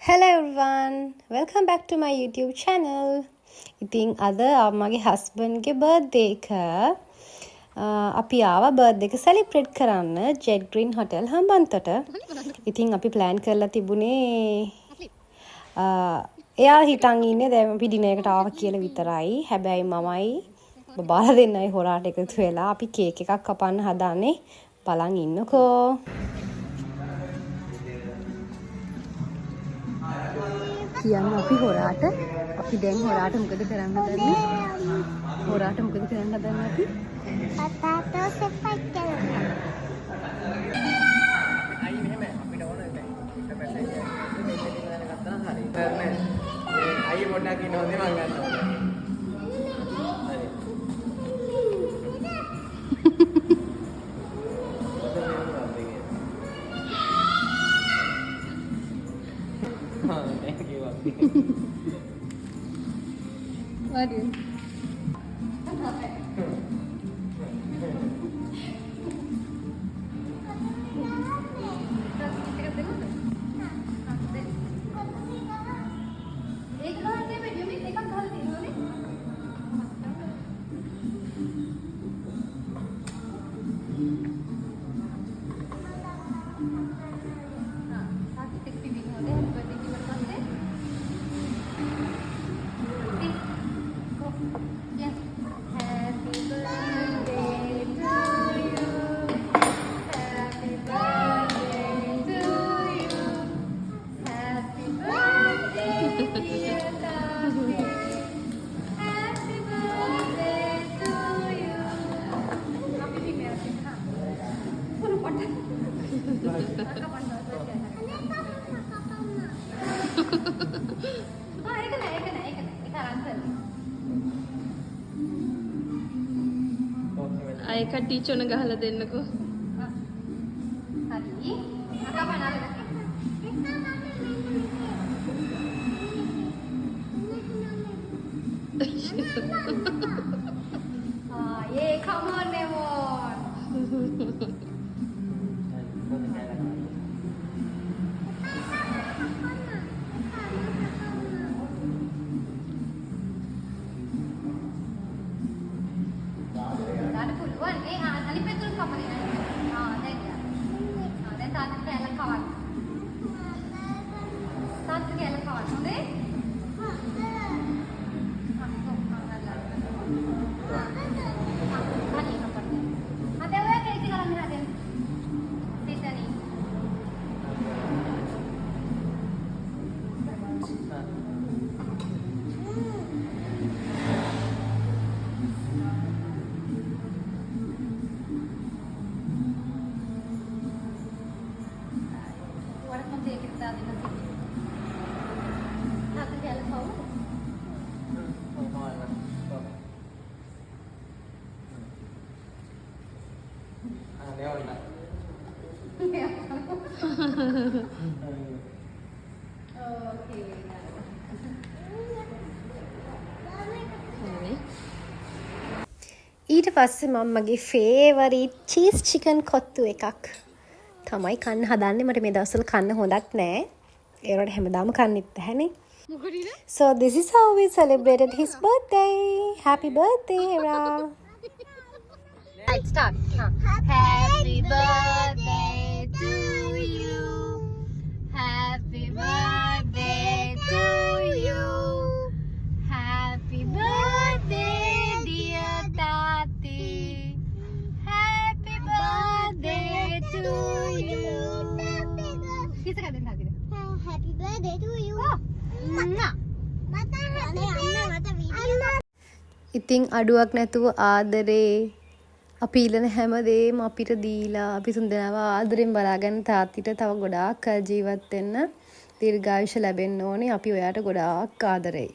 Hello everyone, welcome back to my YouTube channel. ඉතින් අද මගේ හස්බන්ඩ්ගේ බර්ත්ඩේ එක අපි ආවා බර්ත්ඩේ එක සෙලිබ්‍රේට් කරන්න ජෙට් ග්‍රීන් හොටෙල් හම්බන්තොට. ඉතින් අපි ප්ලෑන් කරලා තිබුණේ එයා හිටන් ඉන්නේ දැන් අපි ඩිනර් එකට ආවා කියලා විතරයි. හැබැයි මමයි බබාලා දෙන්නයි හොරාට එකතු වෙලා අපි කේක් එකක් කපන්න හදාන්නේ. බලන් ඉන්නකෝ. කියන්න අපි හොරාට අපි දැන් හොරාට මොකද කරන්න හදන්නේ? හොරාට මොකද කරන්න හදන්නේ අපි? පතාතෝ සෙප්පත් කරනවා. අයි මෙහෙම අපිට ඕන එක පැත්තේ මේක දිනන ගත්තා නම් හරි. නෑ. අයි පොඩ්ඩක් ඉන්නවද මං ගන්නවා. හරි. Thank you. What is? අය කට්ටි චොන ගහලා දෙන්නකෝ. හරි. අකා බලන්න. Yeah, come on, Lemon. ඊට පස්සේ මම මගේ ෆේවරිට් චීස් චිකන් කොත්තු එකක් තමයි කන්න හදන්නේ. මට මේ දවස්වල කන්න හොඳක් නෑ. ඒ වුණාට හැමදාම කන්නෙත් නැහැනේ. මොකදිද? So this is how we celebrated his birthday. Happy birthday, Era. Right, start. Happy birthday to you. Happy birthday to you. Happy birthday, dear Tati. Happy birthday to you. Kiss कर देना किधर? Happy birthday to you. ඉතින් අඩුවක් නැතුව ආදරේ අපි ඉල්ලන හැමදේම අපිට දීලා අපි තුන්දෙනාව ආදරෙන් බලාගෙන තාත්තිට තව ගොඩාක් කල් ජීවත් වෙන්න දීර්ඝායුෂ ලැබෙන්න ඕනේ. අපි ඔයාට ගොඩාක් ආදරෙයි.